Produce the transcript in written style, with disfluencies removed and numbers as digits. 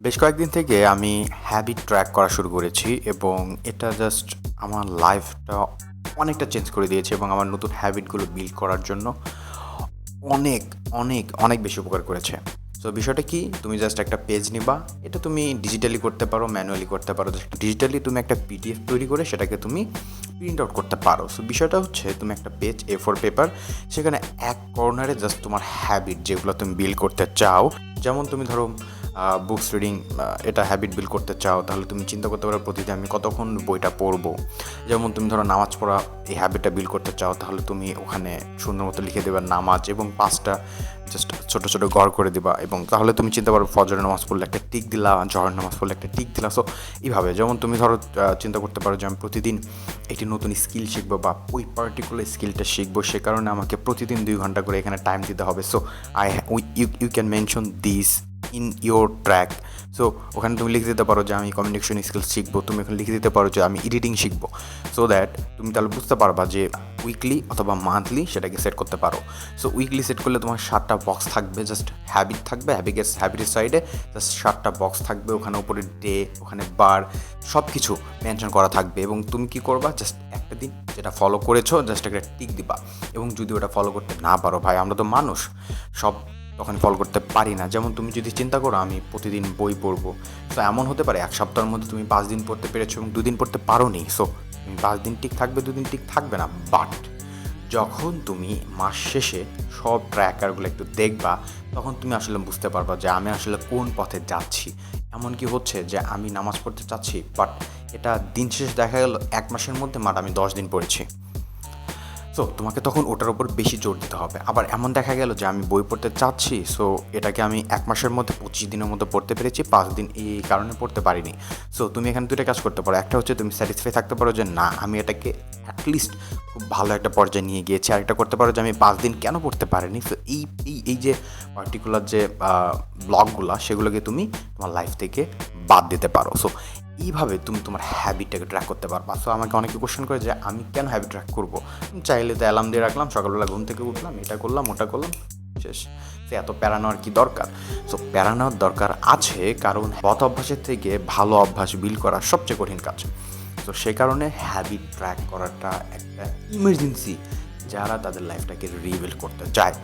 বেশ কয়েকদিন থেকে আমি হ্যাবিট ট্র্যাক করা শুরু করেছি এবং এটা জাস্ট আমার লাইফটা অনেকটা চেঞ্জ করে দিয়েছে এবং আমার নতুন হ্যাবিটগুলো বিল্ড করার জন্য অনেক, অনেক বেশি উপকার করেছে। সো বিষয়টা কি? তুমি জাস্ট একটা পেজ নিবা। এটা তুমি ডিজিটালি করতে পারো, ম্যানুয়ালি করতে পারো। জাস্ট ডিজিটালি তুমি একটা পিডিএফ তৈরি করে সেটাকে তুমি প্রিন্ট আউট করতে পারো। সো বিষয়টা হচ্ছে তুমি একটা পেজ A4 পেপার, সেখানে এক কর্নারে জাস্ট তোমার হ্যাবিট যেগুলো তুমি বিল্ড করতে চাও। যেমন তুমি ধরো বুকস রিডিং, এটা হ্যাবিট বিল্ড করতে চাও, তাহলে তুমি চিন্তা করতে পারো প্রতিদিন আমি কতক্ষণ বইটা পড়বো। যেমন তুমি ধরো নামাজ পড়া এই হ্যাবিটটা বিল্ড করতে চাও, তাহলে তুমি ওখানে সুন্দর মতো লিখে দেবে নামাজ এবং 5টা জাস্ট ছোটো ছোটো গড় করে দিবা, এবং তাহলে তুমি চিন্তা করো ফজরের নামাজ পড়লে একটা টিক দিলা, জহরের নামাজ পড়লে একটা টিক দিলা। সো এইভাবে যেমন তুমি ধরো চিন্তা করতে পারো যে আমি প্রতিদিন একটি নতুন স্কিল শিখবো বা ওই পার্টিকুলার স্কিলটা শিখবো, সে কারণে আমাকে প্রতিদিন 2 ঘন্টা করে এখানে টাইম দিতে হবে। So you can mention this in your track. So ওখানে তুমি লিখে দিতে পারো যে আমি কমিউনিকেশন স্কিল শিখবো, তুমি ওখানে লিখে দিতে পারো যে আমি এডিটিং শিখবো। সো দ্যাট তুমি তাহলে বুঝতে পারবা যে উইকলি অথবা মান্থলি সেটাকে সেট করতে পারো। সো উইকলি সেট করলে তোমার 7টা বক্স থাকবে, জাস্ট হ্যাবিট থাকবে, হ্যাবিটের সাইডে জাস্ট 7টা বক্স থাকবে, ওখানে উপরে ডে, ওখানে বার, সব কিছু মেনশন করা থাকবে। এবং তুমি কি করবা, জাস্ট একটা দিন যেটা ফলো করেছো জাস্ট একটা টিক দিবা। এবং যদি ওটা ফলো করতে না পারো, ভাই আমরা তো মানুষ, সব তখন ফলো করতে পারি না। যেমন তুমি যদি চিন্তা করো আমি প্রতিদিন বই পড়বো, তো এমন হতে পারে 1 সপ্তাহের মধ্যে তুমি 5 দিন পড়তে পেরেছো এবং 2 দিন পড়তে পারো নি। সো তুমি 5 দিন ঠিক থাকবে, 2 দিন ঠিক থাকবে না। বাট যখন তুমি মাস শেষে সব ট্র্যাকারগুলো একটু দেখবা, তখন তুমি আসলে বুঝতে পারবা যে আমি আসলে কোন পথে যাচ্ছি। এমন কি হচ্ছে যে আমি নামাজ পড়তে চাচ্ছি, বাট এটা দিন শেষে দেখা গেল 1 মাসের মধ্যে আমি 10 দিন পড়েছি। সো তোমাকে তখন ওটার উপর বেশি জোর দিতে হবে। আবার এমন দেখা গেল যে আমি বই পড়তে চাচ্ছি, সো এটাকে আমি 1 মাসের মধ্যে 25 দিনের মধ্যে পড়তে পেরেছি, 5 দিন এই কারণে পড়তে পারিনি। সো তুমি এখানে 2টা কাজ করতে পারো। একটা হচ্ছে তুমি স্যাটিসফাই থাকতে পারো যে না, আমি এটাকে অ্যাটলিস্ট খুব ভালো একটা পর্যায়ে নিয়ে গিয়েছি। আরেকটা করতে পারো যে আমি 5 দিন কেন পড়তে পারিনি। সো এই যে পার্টিকুলার যে ব্লগগুলো, সেগুলোকে তুমি তোমার লাইফ থেকে বাদ দিতে পারো। সো এইভাবে তুমি তোমার হ্যাবিটটাকে ট্র্যাক করতে পারবা। সো আমাকে অনেকে কোশ্চেন করে যে আমি কেন হ্যাবিট ট্র্যাক করবো? চাইলে তো অ্যালার্ম দিয়ে রাখলাম, সকালবেলা ঘুম থেকে উঠলাম, এটা করলাম, ওটা করলাম, শেষ। সে এত প্যারা নেওয়ার কী দরকার? সো প্যারা নেওয়ার দরকার আছে, কারণ বদ অভ্যাসের থেকে ভালো অভ্যাস বিল্ড করা সবচেয়ে কঠিন কাজ। তো সে কারণে হ্যাবিট ট্র্যাক করাটা একটা ইমার্জেন্সি যারা তাদের লাইফটাকে রিবিল্ড করতে চায়।